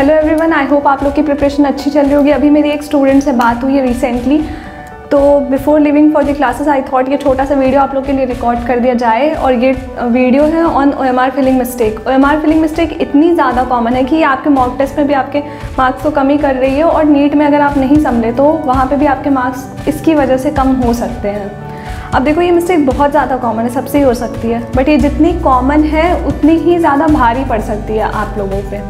Hello everyone, I hope आप लोग की प्रिपरेशन अच्छी चल रही होगी। अभी मेरी एक स्टूडेंट से बात हुई है रिसेंटली, तो before living for the classes I thought ये छोटा सा वीडियो आप लोग के लिए रिकॉर्ड कर दिया जाए। और ये वीडियो है on OMR filling mistake. OMR filling mistake इतनी ज़्यादा कॉमन है कि ये आपके मॉक टेस्ट में भी आपके मार्क्स को कमी कर रही है, और नीट में अगर आप नहीं संभले तो वहाँ पर भी आपके मार्क्स इसकी वजह से कम हो सकते हैं। अब देखो, ये मिस्टेक बहुत ज़्यादा कॉमन है, सबसे ही हो सकती है, बट ये जितनी कॉमन है उतनी ही ज़्यादा भारी पड़ सकती है आप लोगों पे।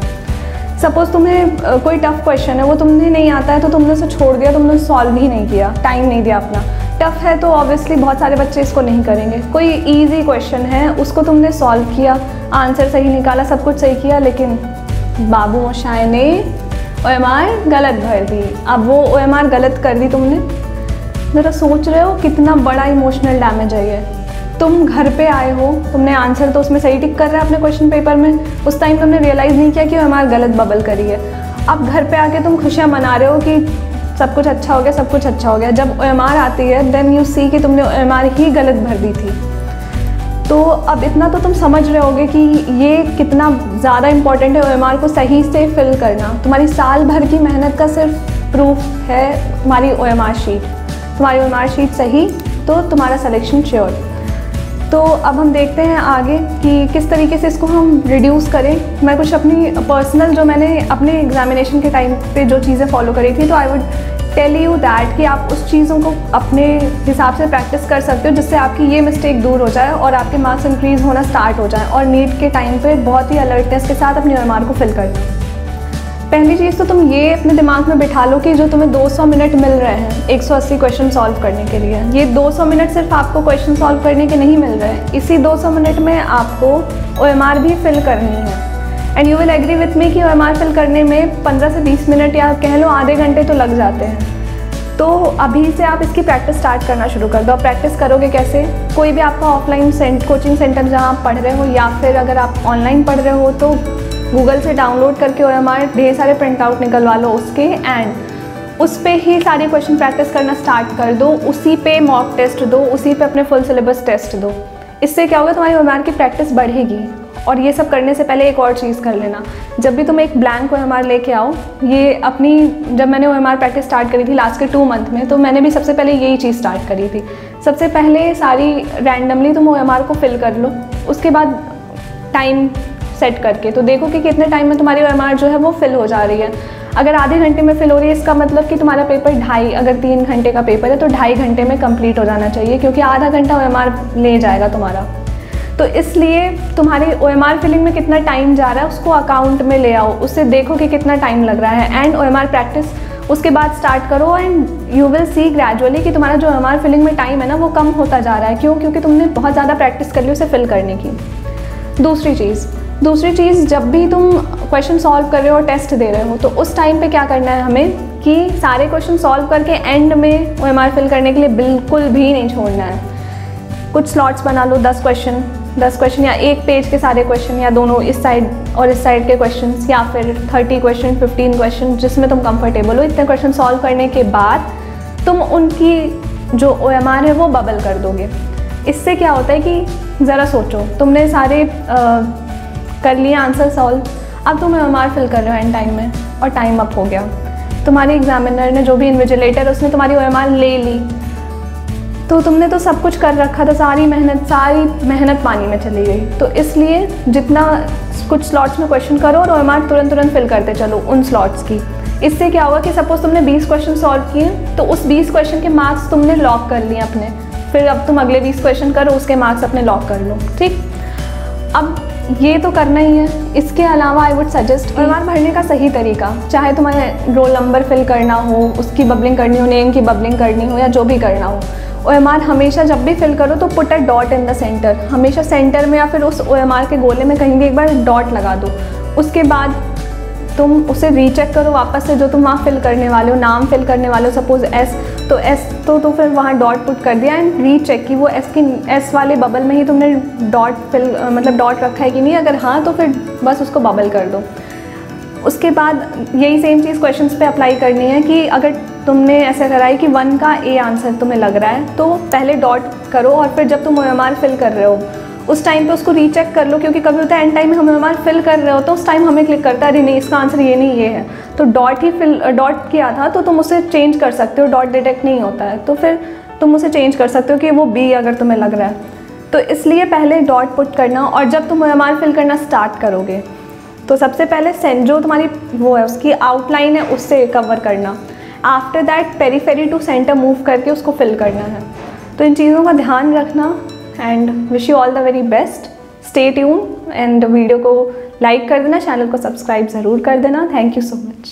सपोज़ तुम्हें कोई टफ़ क्वेश्चन है, वो तुम्हें नहीं आता है तो तुमने उसे छोड़ दिया, तुमने सॉल्व ही नहीं किया, टाइम नहीं दिया अपना। टफ़ है तो ऑब्वियसली बहुत सारे बच्चे इसको नहीं करेंगे। कोई ईजी क्वेश्चन है, उसको तुमने सॉल्व किया, आंसर सही निकाला, सब कुछ सही किया, लेकिन बाबू मोशाय ने OMR गलत भर दी। अब वो OMR गलत कर दी तुमने, ज़रा सोच रहे हो कितना बड़ा इमोशनल डैमेज है ये। तुम घर पे आए हो, तुमने आंसर तो उसमें सही टिक कर रहा है अपने क्वेश्चन पेपर में, उस टाइम तुमने रियलाइज़ नहीं किया कि OMR गलत बबल करी है। अब घर पे आके तुम खुशियाँ मना रहे हो कि सब कुछ अच्छा हो गया, सब कुछ अच्छा हो गया। जब OMR आती है देन यू सी कि तुमने OMR ही गलत भर दी थी। तो अब इतना तो तुम समझ रहे होगे कि ये कितना ज़्यादा इम्पॉर्टेंट है OMR को सही से फिल करना। तुम्हारी साल भर की मेहनत का सिर्फ प्रूफ है तुम्हारी OMR शीट। तुम्हारी OMR शीट सही तो तुम्हारा सिलेक्शन श्योर। तो अब हम देखते हैं आगे कि किस तरीके से इसको हम रिड्यूस करें। मैं कुछ अपनी पर्सनल, जो मैंने अपने एग्जामिनेशन के टाइम पे जो चीज़ें फॉलो करी थी, तो I would tell you that कि आप उस चीज़ों को अपने हिसाब से प्रैक्टिस कर सकते हो, जिससे आपकी ये मिस्टेक दूर हो जाए और आपके मार्क्स इंक्रीज़ होना स्टार्ट हो जाए, और नीट के टाइम पर बहुत ही अलर्टनेस के साथ अपनी OMR को फिल करना। पहली चीज़ तो तुम ये अपने दिमाग में बिठा लो कि जो तुम्हें 200 मिनट मिल रहे हैं 180 क्वेश्चन सॉल्व करने के लिए, ये 200 मिनट सिर्फ आपको क्वेश्चन सॉल्व करने के नहीं मिल रहे हैं। इसी 200 मिनट में आपको OMR भी फिल करनी है। And you will agree with me कि OMR फिल करने में 15 से 20 मिनट या कह लो आधे घंटे तो लग जाते हैं। तो अभी से आप इसकी प्रैक्टिस स्टार्ट करना शुरू कर दो। प्रैक्टिस करोगे कैसे? कोई भी आपका ऑफलाइन कोचिंग सेंटर जहाँ आप पढ़ रहे हो, या फिर अगर आप ऑनलाइन पढ़ रहे हो तो गूगल से डाउनलोड करके OMR ढेर सारे प्रिंट आउट निकलवा लो उसके, एंड उस पे ही सारी क्वेश्चन प्रैक्टिस करना स्टार्ट कर दो। उसी पे मॉक टेस्ट दो, उसी पे अपने फुल सिलेबस टेस्ट दो। इससे क्या होगा, तुम्हारी OMR की प्रैक्टिस बढ़ेगी। और ये सब करने से पहले एक और चीज़ कर लेना, जब भी तुम एक ब्लैंक OMR लेके आओ, ये अपनी, जब मैंने OMR प्रैक्टिस स्टार्ट करी थी लास्ट के 2 मंथ में, तो मैंने भी सबसे पहले यही चीज़ स्टार्ट करी थी। सबसे पहले सारी रैंडमली तुम OMR को फिल कर लो, उसके बाद टाइम सेट करके तो देखो कि कितने टाइम में तुम्हारी OMR जो है वो फिल हो जा रही है। अगर आधे घंटे में फिल हो रही है, इसका मतलब कि तुम्हारा पेपर अगर 3 घंटे का पेपर है तो 2.5 घंटे में कंप्लीट हो जाना चाहिए, क्योंकि आधा घंटा OMR ले जाएगा तुम्हारा। तो इसलिए तुम्हारी OMR फिलिंग में कितना टाइम जा रहा है उसको अकाउंट में ले आओ, उससे देखो कि कितना टाइम लग रहा है, एंड OMR प्रैक्टिस उसके बाद स्टार्ट करो, and you will see gradually कि तुम्हारा जो OMR फिलिंग में टाइम है ना वो कम होता जा रहा है। क्यों? क्योंकि तुमने बहुत ज़्यादा प्रैक्टिस कर ली उसे फिल करने की। दूसरी चीज़, जब भी तुम क्वेश्चन सॉल्व कर रहे हो और टेस्ट दे रहे हो, तो उस टाइम पे क्या करना है हमें कि सारे क्वेश्चन सॉल्व करके एंड में OMR फिल करने के लिए बिल्कुल भी नहीं छोड़ना है। कुछ स्लॉट्स बना लो, 10 क्वेश्चन या एक पेज के सारे क्वेश्चन, या दोनों इस साइड और इस साइड के क्वेश्चन, या फिर 30 क्वेश्चन 15 क्वेश्चन, जिसमें तुम कंफर्टेबल हो। इतने क्वेश्चन सॉल्व करने के बाद तुम उनकी जो OMR है वो बबल कर दोगे। इससे क्या होता है कि ज़रा सोचो, तुमने सारे कर लिए आंसर सॉल्व, अब तुम OMR फिल कर रहे हो एंड टाइम में, और टाइम अप हो गया। तुम्हारे एग्जामिनर ने, जो भी इन्विजिलेटर, उसने तुम्हारी OMR ले ली, तो तुमने तो सब कुछ कर रखा था, सारी मेहनत पानी में चली गई। तो इसलिए जितना कुछ स्लॉट्स में क्वेश्चन करो और OMR तुरंत फिल करते चलो उन स्लॉट्स की। इससे क्या होगा कि सपोज़ तुमने 20 क्वेश्चन सॉल्व किए, तो उस 20 क्वेश्चन के मार्क्स तुमने लॉक कर लिए अपने, फिर अब तुम अगले 20 क्वेश्चन करो, उसके मार्क्स अपने लॉक कर लो। ठीक, अब ये तो करना ही है। इसके अलावा आई वुड सजेस्ट OMR भरने का सही तरीका, चाहे तुम्हें रोल नंबर फिल करना हो, उसकी बबलिंग करनी हो, नेम की बबलिंग करनी हो, या जो भी करना हो, OMR हमेशा जब भी फिल करो तो put a dot in the centre. हमेशा सेंटर में या फिर उस OMR के गोले में कहीं भी एक बार डॉट लगा दो। उसके बाद तुम उसे रीचेक करो वापस से, जो तुम वहाँ फिल करने वाले हो, नाम फिल करने वाले हो, सपोज S तो फिर वहाँ डॉट पुट कर दिया, एंड रीचेक कि वो S वाले बबल में ही तुमने डॉट रखा है कि नहीं। अगर हाँ तो फिर बस उसको बबल कर दो। उसके बाद यही सेम चीज़ क्वेश्चंस पे अप्लाई करनी है कि अगर तुमने ऐसा करा है कि 1 का A आंसर तुम्हें लग रहा है, तो पहले डॉट करो, और फिर जब तुम OMR फिल कर रहे हो उस टाइम पे उसको रीचेक कर लो, क्योंकि कभी होता है एंड टाइम में हम ओएमआर फिल कर रहे हो तो उस टाइम हमें क्लिक करता है अरे नहीं इसका आंसर ये नहीं ये है, तो डॉट किया था तो तुम उसे चेंज कर सकते हो, डॉट डिटेक्ट नहीं होता है तो फिर तुम उसे चेंज कर सकते हो कि वो बी अगर तुम्हें लग रहा है। तो इसलिए पहले डॉट पुट करना, और जब तुम ओएमआर फिल करना स्टार्ट करोगे तो सबसे पहले जो तुम्हारी वो है उसकी आउटलाइन है उससे कवर करना। After that periphery to centre move करके उसको फिल करना है। तो इन चीज़ों का ध्यान रखना and wish you all the very best. Stay tune and video को लाइक कर देना, चैनल को सब्सक्राइब ज़रूर कर देना। Thank you so much.